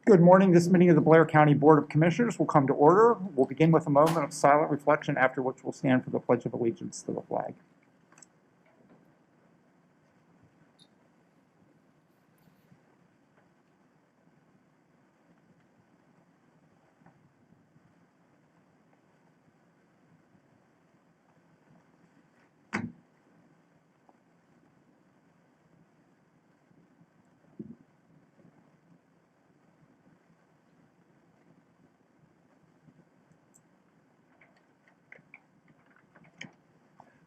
Good morning. This meeting of the Blair County Board of Commissioners will come to order. We'll begin with a moment of silent reflection, after which we'll stand for the Pledge of Allegiance to the flag.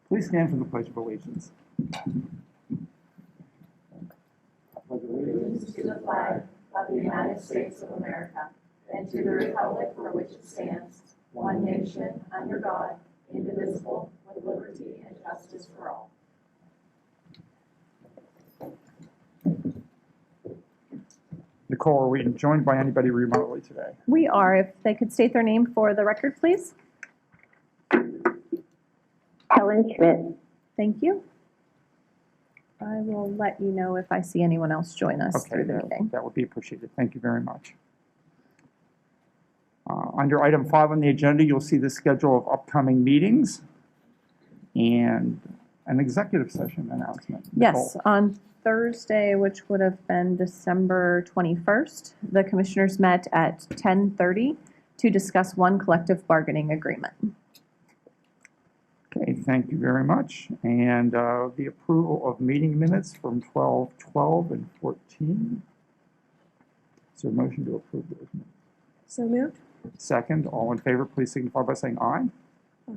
Please stand for the Pledge of Allegiance. Allegiance to the flag of the United States of America and to the republic for which it stands, one nation, under God, indivisible, with liberty and justice for all. Nicole, are we joined by anybody remotely today? We are. If they could state their name for the record, please. Helen Schmidt. Thank you. I will let you know if I see anyone else join us Okay, through the meeting. that would be appreciated. Thank you very much. Under item 5 on the agenda, you'll see the schedule of upcoming meetings and an executive session announcement. Yes, Nicole. on Thursday, which would have been December 21st, the commissioners met at 10:30 to discuss one collective bargaining agreement. Okay, thank you very much. And the approval of meeting minutes from 12/12 and 14. Is there a motion to approve those minutes? So moved. Second, all in favor, please signify by saying aye.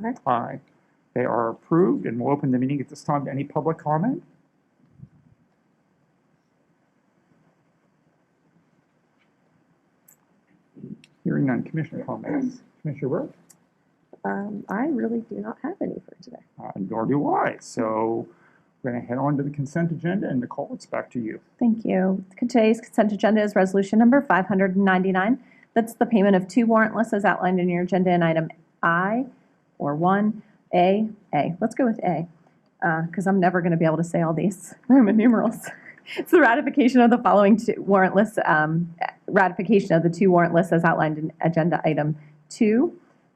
Aye. Aye. They are approved, and we'll open the meeting at this time to any public comment. Hearing none. Commissioner comments. Commissioner Burke? I really do not have any for today. Nor do I. So we're going to head on to the consent agenda, and Nicole, it's back to you. Thank you. Today's consent agenda is resolution number 599. That's the payment of 2 warrant lists as outlined in your agenda in item I, or 1A. Let's go with A, because I'm never going to be able to say all these Roman numerals. It's the ratification of the following 2 warrant lists, ratification of the 2 warrant lists as outlined in agenda item 2.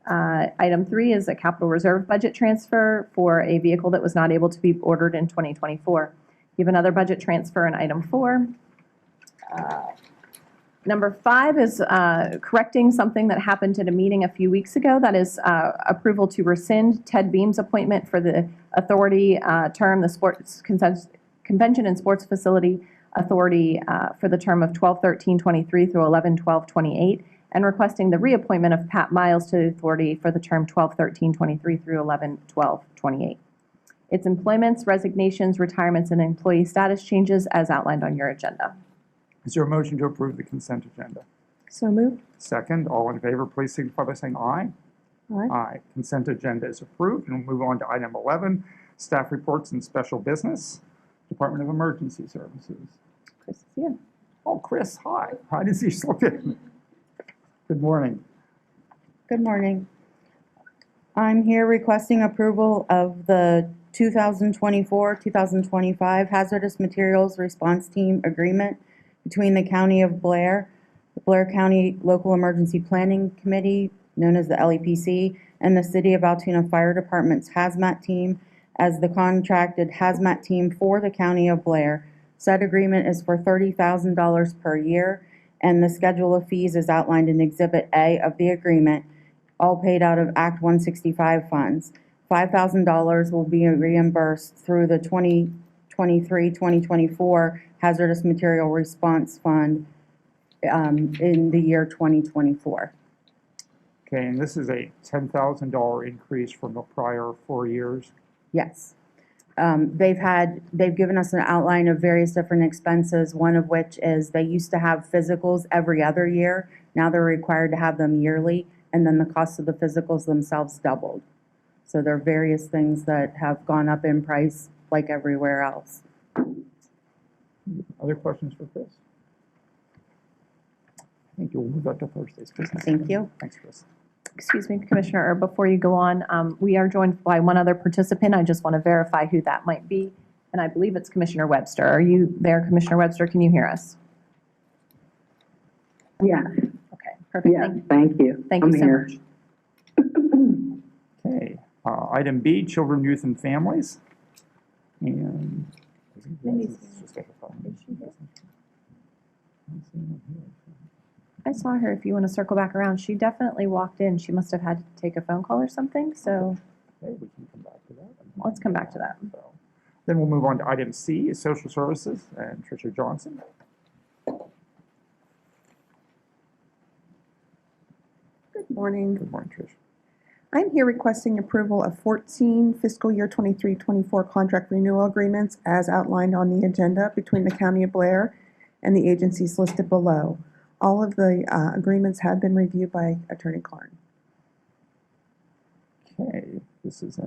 Item 3 is a capital reserve budget transfer for a vehicle that was not able to be ordered in 2024. You have another budget transfer in item 4. Number 5 is correcting something that happened at a meeting a few weeks ago. That is approval to rescind Ted Beam's appointment for the authority term, the Sports Convention and Sports Facility Authority for the term of 12/13/23 through 11/12/28, and requesting the reappointment of Pat Miles to the authority for the term 12/13/23 through 11/12/28. Its employments, resignations, retirements, and employee status changes as outlined on your agenda. Is there a motion to approve the consent agenda? So moved. Second, all in favor, please signify by saying aye. Aye. Aye. Consent agenda is approved, and we'll move on to item 11, staff reports and special business. Department of Emergency Services. Chris is here. Oh, Chris, hi. Hi, does he slip in? Good morning. Good morning. I'm here requesting approval of the 2024-2025 Hazardous Materials Response Team Agreement between the County of Blair, the Blair County Local Emergency Planning Committee, known as the LEPC, and the City of Altoona Fire Department's Hazmat Team as the contracted hazmat team for the County of Blair. Said agreement is for $30,000 per year, and the schedule of fees is outlined in Exhibit A of the agreement, all paid out of Act 165 funds. $5,000 will be reimbursed through the 2023-2024 Hazardous Material Response Fund in the year 2024. Okay, and this is a $10,000 increase from the prior 4 years. Yes. They've given us an outline of various different expenses, one of which is they used to have physicals every other year. Now they're required to have them yearly, and then the cost of the physicals themselves doubled. So there are various things that have gone up in price like everywhere else. Other questions for Chris? Thank you. We'll move on to Thursday's business. Thank you. Thanks, Chris. Excuse me, Commissioner, or before you go on, we are joined by one other participant. I just want to verify who that might be, and I believe it's Commissioner Webster. Are you there, Commissioner Webster? Can you hear us? Yes, Okay, perfect. yes, thank you. Thank you I'm so here. much. Okay, item B, children, youth, and families. And. I saw her. If you want to circle back around, she definitely walked in. She must have had to take a phone call or something, so Okay, we can come back to that. let's come back to that. So, then we'll move on to item C, is social services, and Tricia Johnson. Good morning. Good morning, Tricia. I'm here requesting approval of 14 fiscal year 23-24 contract renewal agreements as outlined on the agenda between the County of Blair and the agencies listed below. All of the agreements have been reviewed by Attorney Karn. Okay, this is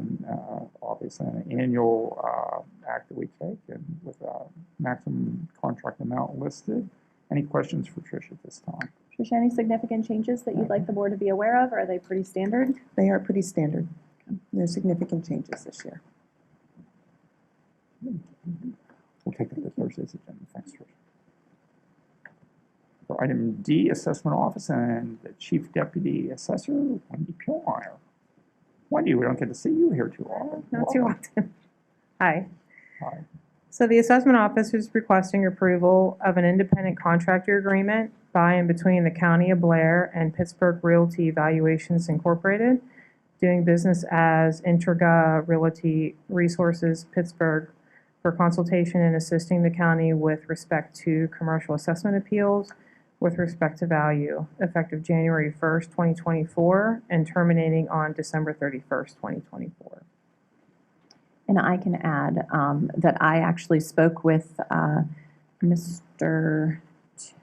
obviously an annual act that we take, and with a maximum contract amount listed. Any questions for Tricia at this time? Tricia, any significant changes that you'd like the board to be aware of, or are they pretty standard? They are pretty standard. No significant changes this year. We'll take that to Thursday's agenda. Thanks, Tricia. For item D, assessment office and the chief deputy assessor, Wendy Pillmeyer. Wendy, we don't get to see you here too often. Not too Welcome. often. Hi. Hi. So the assessment office is requesting approval of an independent contractor agreement by and between the County of Blair and Pittsburgh Realty Valuations Incorporated, doing business as Intriga Realty Resources Pittsburgh, for consultation and assisting the county with respect to commercial assessment appeals with respect to value, effective January 1st, 2024, and terminating on December 31st, 2024. And I can add that I actually spoke with Mr.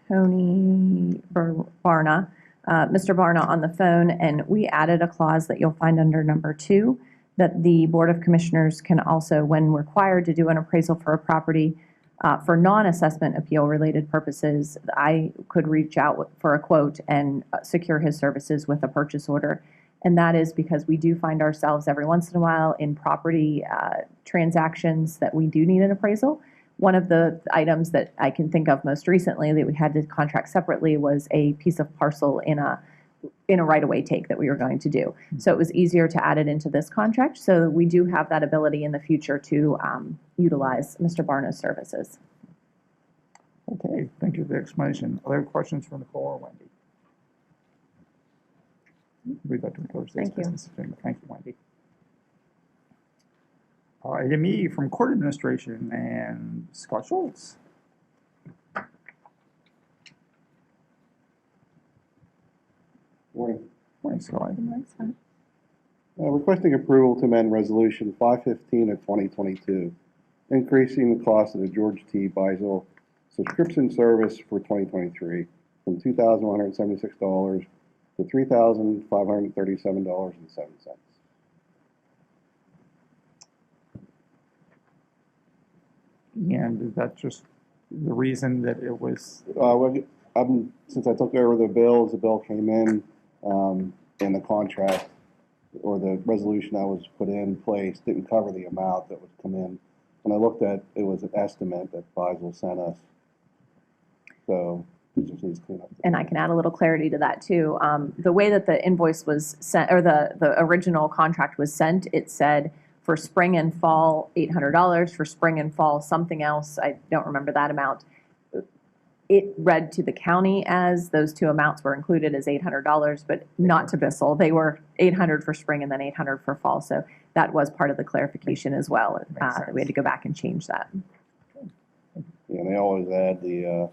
Tony Barna, Mr. Barna on the phone, and we added a clause that you'll find under number 2, that the Board of Commissioners can also, when required to do an appraisal for a property for non-assessment appeal related purposes, I could reach out for a quote and secure his services with a purchase order. And that is because we do find ourselves every once in a while in property transactions that we do need an appraisal. One of the items that I can think of most recently that we had to contract separately was a piece of parcel in a right-of-way take that we were going to do. So it was easier to add it into this contract. So we do have that ability in the future to utilize Mr. Barna's services. Okay, thank you for the explanation. Other questions from Nicole or Wendy? Read that to Thursday's Thank you. business agenda. Thank you, Wendy. Item E from Court Administration and Scott Schultz. Morning. Morning, Scott. Requesting approval to amend Resolution 515 of 2022, increasing the cost of the George T. Beisel subscription service for 2023 from $2,176 to $3,537.07. And is that just the reason that it was, Since I took over the bill came in the contract, or the resolution that was put in place didn't cover the amount that would come in. When I looked at, it was an estimate that Beisel sent us. So it just needs cleanup. And I can add a little clarity to that too. The way that the invoice was sent, or the original contract was sent, it said for spring and fall, $800, for spring and fall, something else, I don't remember that amount. It read to the county as those two amounts were included as $800, but not to Bissell. They were $800 for spring and then $800 for fall. So that was part of the clarification as well. We had to go back and change that. Yeah, and they always add the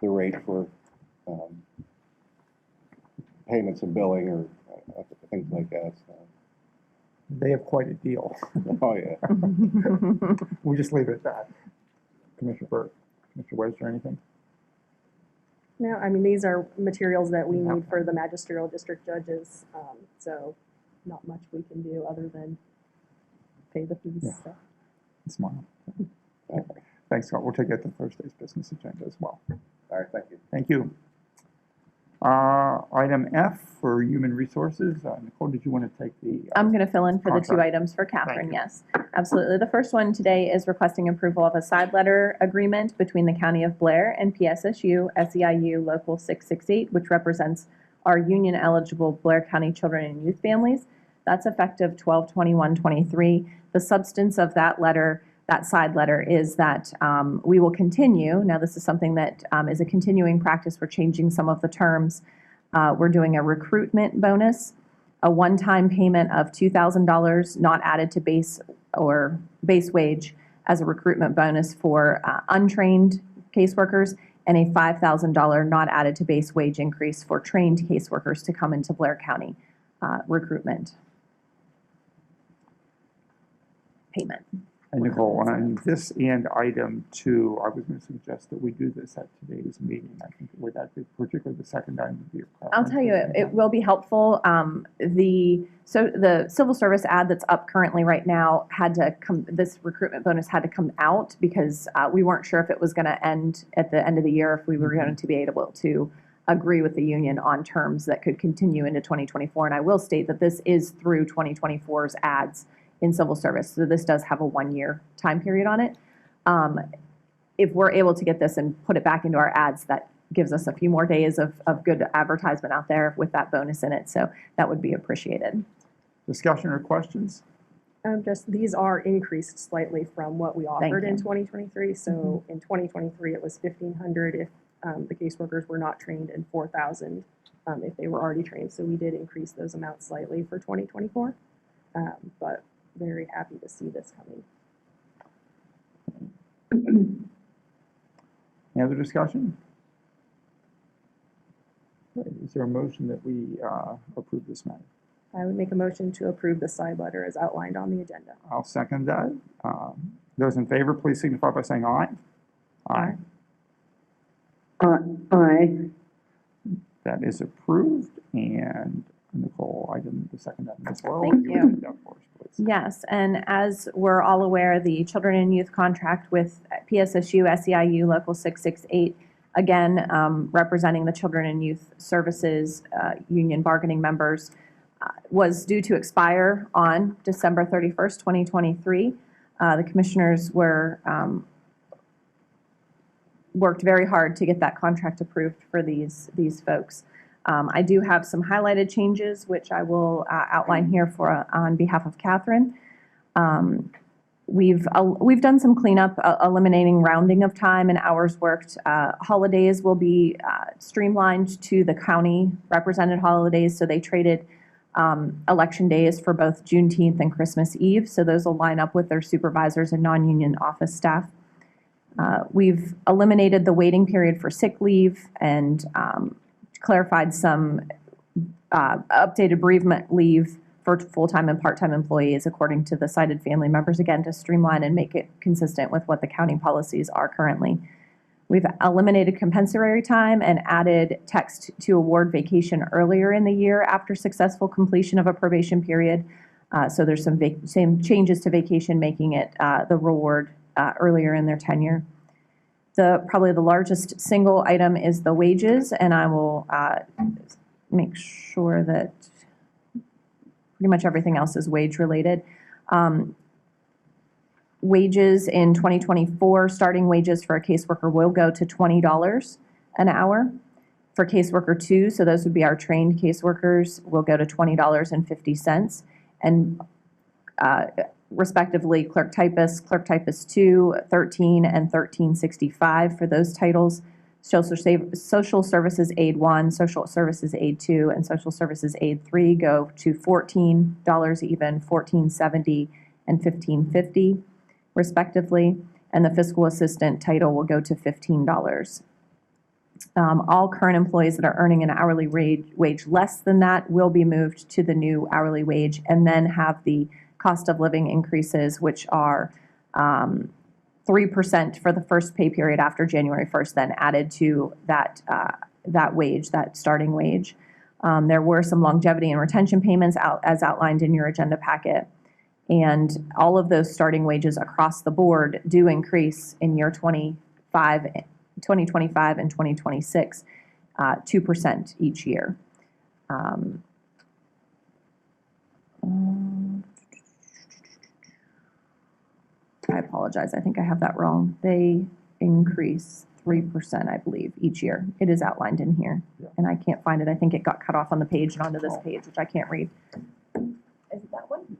rate for payments and billing or things like that. So. they have quite a deal. Oh, yeah. We'll just leave it at that. Commissioner Burke, Commissioner Webster, anything? No, I mean, these are materials that we need for the magisterial district judges, so not much we can do other than pay the fees. Yeah. So. Smile. Okay. Thanks, Scott. We'll take that to Thursday's business agenda as well. All right, thank you. Thank you. Item F for Human Resources. Nicole, did you want to take the? I'm going to fill in for the two Contract. items for Catherine, Thank you. yes. Absolutely. The first one today is requesting approval of a side letter agreement between the County of Blair and PSSU SEIU Local 668, which represents our union-eligible Blair County children and youth families. That's effective 12/21/23. The substance of that letter, that side letter, is that we will continue. Now, this is something that is a continuing practice. We're changing some of the terms. We're doing a recruitment bonus, a one-time payment of $2,000 not added to base wage as a recruitment bonus for untrained caseworkers, and a $5,000 not added to base wage increase for trained caseworkers to come into Blair County recruitment payment. And Nicole, on this and item 2, I was going to suggest that we do this at today's meeting. I think would that be particularly the second item would be your I'll preference? tell you, it will be helpful. The civil service ad that's up currently right now had to come, this recruitment bonus had to come out because we weren't sure if it was going to end at the end of the year, if we were going to be able to agree with the union on terms that could continue into 2024. And I will state that this is through 2024's ads in civil service. So this does have a 1-year time period on it. If we're able to get this and put it back into our ads, that gives us a few more days of good advertisement out there with that bonus in it. So that would be appreciated. Discussion or questions? Just, these are increased slightly from what we offered in you. 2023. So in 2023, it was $1,500 if the caseworkers were not trained, and $4,000 if they were already trained. So we did increase those amounts slightly for 2024, but very happy to see this coming. Any other discussion? Is there a motion that we approve this matter? I would make a motion to approve the side letter as outlined on the agenda. I'll second that. Those in favor, please signify by saying aye. Aye. Aye. That is approved. And Nicole, the second item as well. Thank would you. read that for us, please. Yes, and as we're all aware, the Children and Youth contract with PSSU SEIU Local 668, again, representing the Children and Youth Services Union bargaining members, was due to expire on December 31st, 2023. The commissioners worked very hard to get that contract approved for these folks. I do have some highlighted changes, which I will outline here on behalf of Catherine. We've done some cleanup, eliminating rounding of time and hours worked. Holidays will be streamlined to the county represented holidays, so they traded election days for both Juneteenth and Christmas Eve, so those will line up with their supervisors and non-union office staff. We've eliminated the waiting period for sick leave and clarified some updated bereavement leave for full-time and part-time employees according to the cited family members, again, to streamline and make it consistent with what the county policies are currently. We've eliminated compensatory time and added text to award vacation earlier in the year after successful completion of a probation period. So there's some changes to vacation, making it the reward earlier in their tenure. Probably the largest single item is the wages, and I will make sure that pretty much everything else is wage related. Wages in 2024, starting wages for a caseworker will go to $20 an hour. For caseworker 2, so those would be our trained caseworkers, will go to $20.50. And respectively, clerk typist 2, $13 and $13.65 for those titles. Social services aide 1, social services aide 2, and social services aide 3 go to $14 even, $14.70 and $15.50 respectively. And the fiscal assistant title will go to $15. All current employees that are earning an hourly wage less than that will be moved to the new hourly wage, and then have the cost of living increases, which are 3% for the first pay period after January 1st, then added to that wage, that starting wage. There were some longevity and retention payments as outlined in your agenda packet. And all of those starting wages across the board do increase in year 2025 and 2026. 2% each year. I apologize, I think I have that wrong. They increase 3%, I believe, each year. It is outlined in here, and I can't find it. I think it got cut off on the page and onto this page, which I can't read. Is it that one?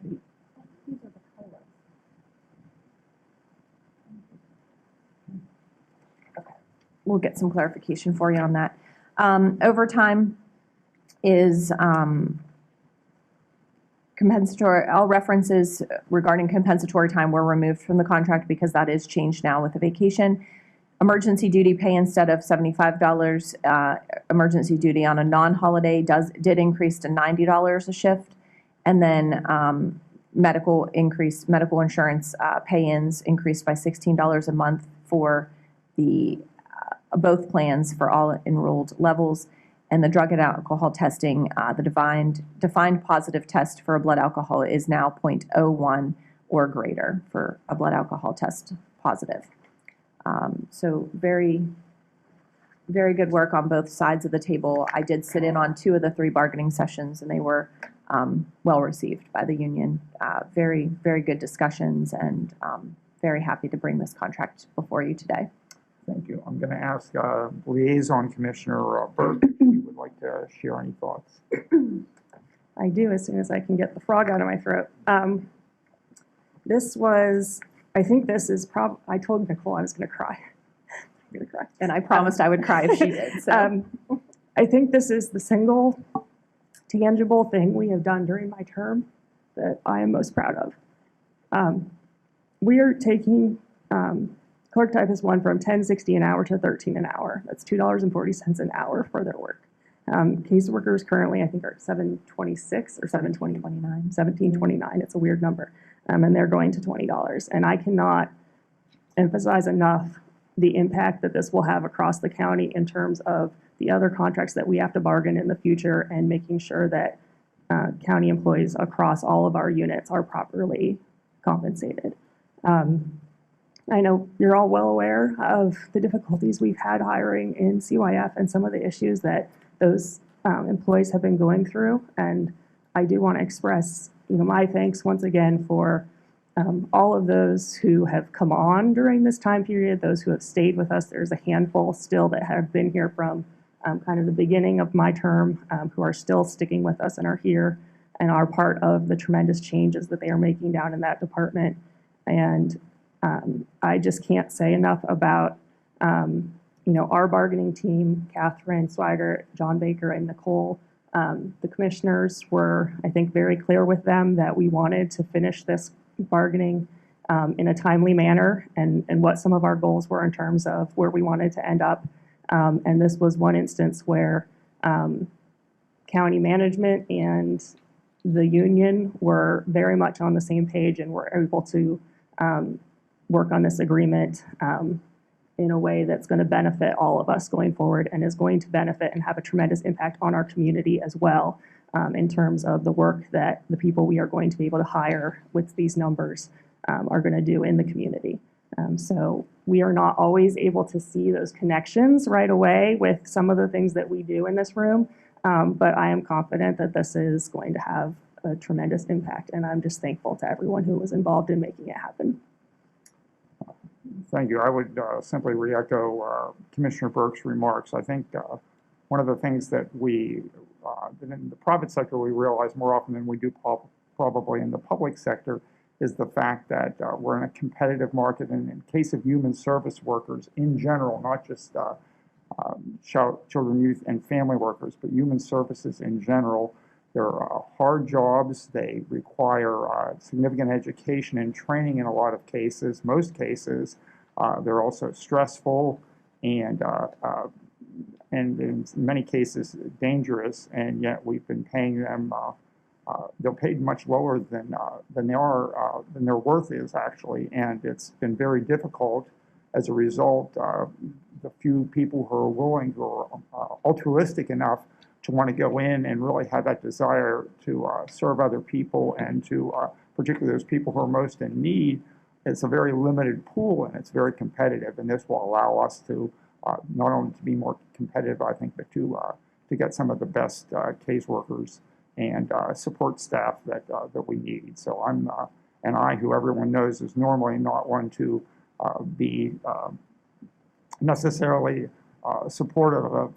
These are the colors. Okay, we'll get some clarification for you on that. Overtime is compensatory. All references regarding compensatory time were removed from the contract because that is changed now with the vacation. Emergency duty pay instead of $75, emergency duty on a non-holiday did increase to $90 a shift. And then medical insurance pay-ins increased by $16 a month for the both plans for all enrolled levels. And the drug and alcohol testing, the defined positive test for a blood alcohol is now 0.01 or greater for a blood alcohol test positive. So very, very good work on both sides of the table. I did sit in on 2 of the 3 bargaining sessions, and they were well received by the union. Very, very good discussions, and very happy to bring this contract before you today. Thank you. I'm going to ask Liaison Commissioner Burke if you would like to share any thoughts. I do, as soon as I can get the frog out of my throat. I think this is I told Nicole I was going to cry. I'm going to cry. And I promised I would cry if she did. So. I think this is the single tangible thing we have done during my term that I am most proud of. We are taking clerk typist 1 from $10.60 an hour to $13 an hour. That's $2.40 an hour for their work. Caseworkers currently, I think, are $7.26 or $17.29. It's a weird number. And they're going to $20. And I cannot emphasize enough the impact that this will have across the county in terms of the other contracts that we have to bargain in the future and making sure that county employees across all of our units are properly compensated. I know you're all well aware of the difficulties we've had hiring in CYF and some of the issues that those employees have been going through. And I do want to express, my thanks once again for all of those who have come on during this time period, those who have stayed with us. There's a handful still that have been here from kind of the beginning of my term, who are still sticking with us and are here and are part of the tremendous changes that they are making down in that department. And I just can't say enough about, our bargaining team, Catherine Swigert, John Baker, and Nicole. The commissioners were, I think, very clear with them that we wanted to finish this bargaining in a timely manner and what some of our goals were in terms of where we wanted to end up. And this was one instance where county management and the union were very much on the same page and were able to work on this agreement in a way that's going to benefit all of us going forward and is going to benefit and have a tremendous impact on our community as well in terms of the work that the people we are going to be able to hire with these numbers are going to do in the community. So we are not always able to see those connections right away with some of the things that we do in this room, but I am confident that this is going to have a tremendous impact, and I'm just thankful to everyone who was involved in making it happen. Thank you. I would simply re-echo Commissioner Burke's remarks. I think one of the things that in the private sector we realize more often than we do probably in the public sector is the fact that we're in a competitive market, and in case of human service workers in general, not just children, youth, and family workers, but human services in general. They're hard jobs. They require significant education and training in a lot of cases. Most cases, they're also stressful and in many cases dangerous. And yet we've been paying them. They're paid much lower than their worth is actually, and it's been very difficult. As a result, the few people who are willing, who are altruistic enough to want to go in and really have that desire to serve other people and to particularly those people who are most in need, it's a very limited pool and it's very competitive. And this will allow us to not only to be more competitive, I think, but to get some of the best caseworkers and support staff that we need. So and I, who everyone knows is normally not one to be necessarily supportive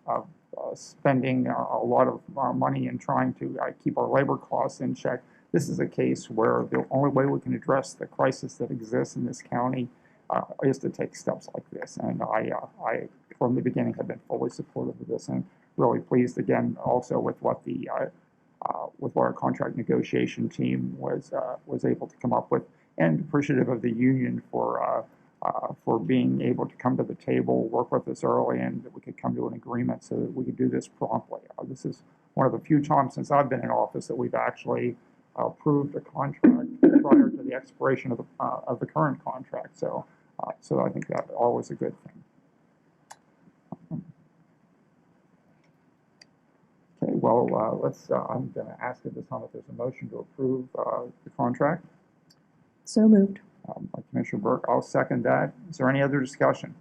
of spending a lot of money and trying to keep our labor costs in check. This is a case where the only way we can address the crisis that exists in this county is to take steps like this. And I, from the beginning, have been fully supportive of this, and really pleased again also with what our contract negotiation team was able to come up with, and appreciative of the union for being able to come to the table, work with us early, and that we could come to an agreement so that we could do this promptly. This is one of the few times since I've been in office that we've actually approved a contract prior to the expiration of the current contract. So I think that's always a good thing. Okay, well, I'm going to ask at this time if there's a motion to approve the contract. So moved. By Commissioner Burke, I'll second that. Is there any other discussion?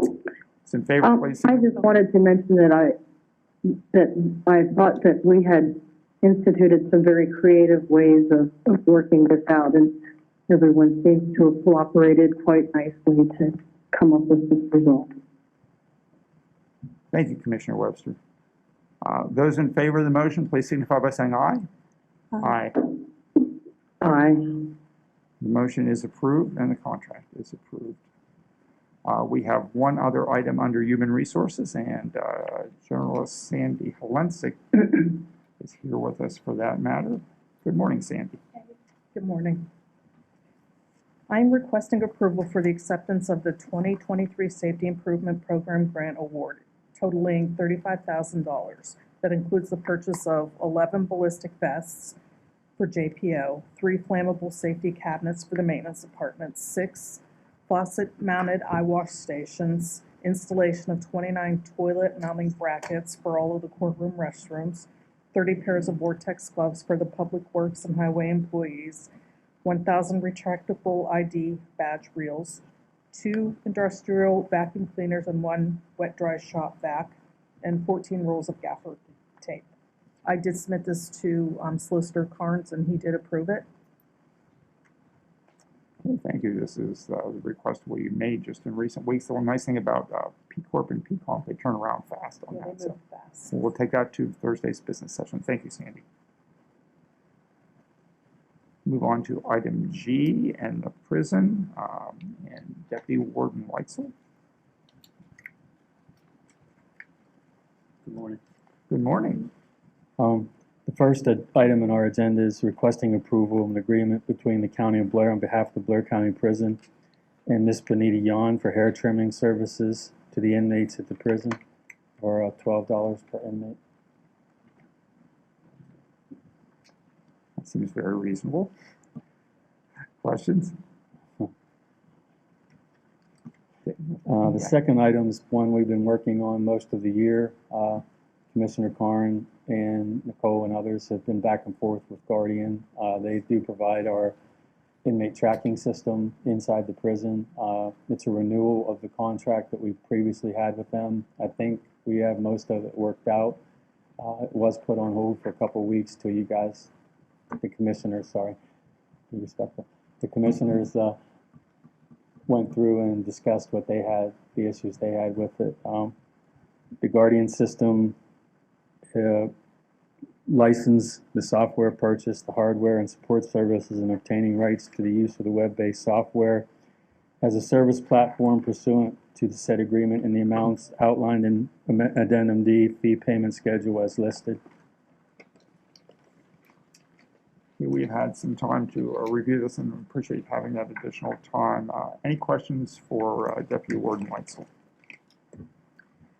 It's in favor, please. I just wanted to mention that I thought that we had instituted some very creative ways of working this out, and everyone seems to have cooperated quite nicely to come up with this result. Thank you, Commissioner Webster. Those in favor of the motion, please signify by saying aye. Aye. Aye. The motion is approved and the contract is approved. We have one other item under Human Resources, and Journalist Sandy Helensik is here with us for that matter. Good morning, Sandy. Good morning. I'm requesting approval for the acceptance of the 2023 Safety Improvement Program Grant Award totaling $35,000. That includes the purchase of 11 ballistic vests for JPO, 3 flammable safety cabinets for the maintenance department, 6 faucet-mounted eye wash stations, installation of 29 toilet mounting brackets for all of the courtroom restrooms, 30 pairs of Vortex gloves for the public works and highway employees, 1,000 retractable ID badge reels, 2 industrial vacuum cleaners and 1 wet-dry shop vac, and 14 rolls of gaffer tape. I did submit this to Solicitor Carnes, and he did approve it. Thank you. This is the request we made just in recent weeks. The one nice thing about P Corp and P Comp, they turn around fast on Yeah, that. they move fast. So we'll take that to Thursday's business session. Thank you, Sandy. Move on to item G and the prison and Deputy Warden Weitzel. Good morning. Good morning. The first item on our agenda is requesting approval of an agreement between the County of Blair on behalf of the Blair County Prison and Ms. Benita Yan for hair trimming services to the inmates at the prison, or $12 per inmate. That seems very reasonable. Questions? The second item is one we've been working on most of the year. Commissioner Carn and Nicole and others have been back and forth with Guardian. They do provide our inmate tracking system inside the prison. It's a renewal of the contract that we've previously had with them. I think we have most of it worked out. It was put on hold for a couple of weeks till you guys, the commissioners, sorry, be respectful. The commissioners went through and discussed what they had, the issues they had with it. The Guardian system license, the software purchase, the hardware and support services, and obtaining rights to the use of the web-based software as a service platform pursuant to the said agreement in the amounts outlined in Addendum D, fee payment schedule as listed. We've had some time to review this and appreciate having that additional time. Any questions for Deputy Warden Weitzel?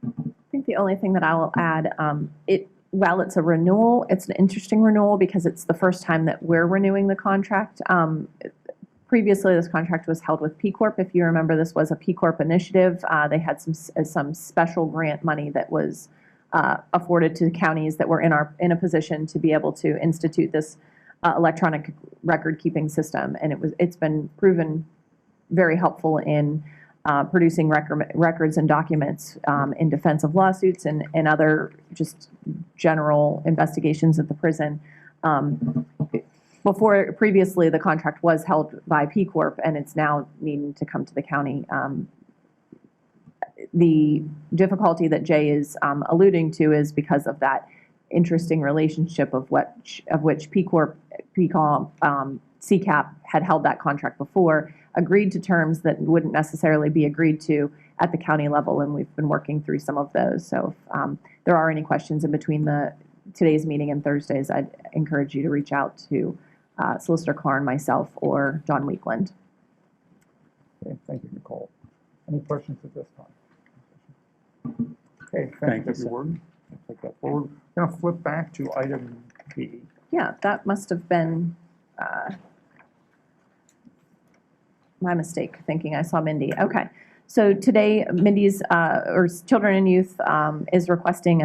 I think the only thing that I will add, while it's a renewal, it's an interesting renewal because it's the first time that we're renewing the contract. Previously, this contract was held with P Corp. If you remember, this was a P Corp initiative. They had some special grant money that was afforded to the counties that were in a position to be able to institute this electronic record keeping system, and it's been proven very helpful in producing records and documents in defense of lawsuits and other just general investigations at the prison. Previously, the contract was held by P Corp, and it's now needing to come to the county. The difficulty that Jay is alluding to is because of that interesting relationship of which P Corp, CCAP had held that contract before, agreed to terms that wouldn't necessarily be agreed to at the county level, and we've been working through some of those. So if there are any questions in between today's meeting and Thursdays, I'd encourage you to reach out to Solicitor Karn, myself, or John Weekland. Okay, thank you, Nicole. Any questions at this time? Okay, Thank thank you, you, sir. Ward. I'll take that forward. Now flip back to item B. Yeah, that must have been my mistake, thinking I saw Mindy. Okay. So today, Mindy's, or Children and Youth, is requesting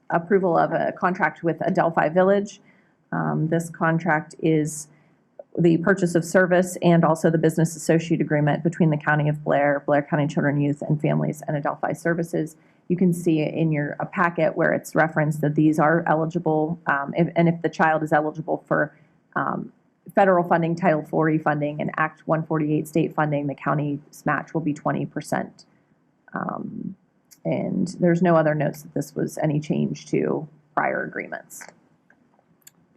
approval of a contract with Adelphi Village. This contract is the purchase of service and also the business associate agreement between the County of Blair, Blair County Children, Youth, and Families, and Adelphi Services. You can see in your packet where it's referenced that these are eligible, if the child is eligible for federal funding, Title IV funding, and Act 148 state funding, the county's match will be 20%. And there's no other notes that this was any change to prior agreements.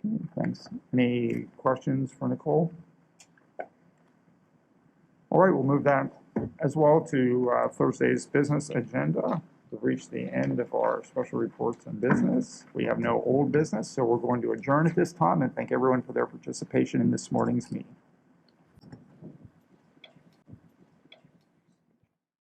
Okay, thanks. Any questions for Nicole? All right, we'll move that as well to Thursday's business agenda. We've reached the end of our special reports and business. We have no old business, so we're going to adjourn at this time and thank everyone for their participation in this morning's meeting.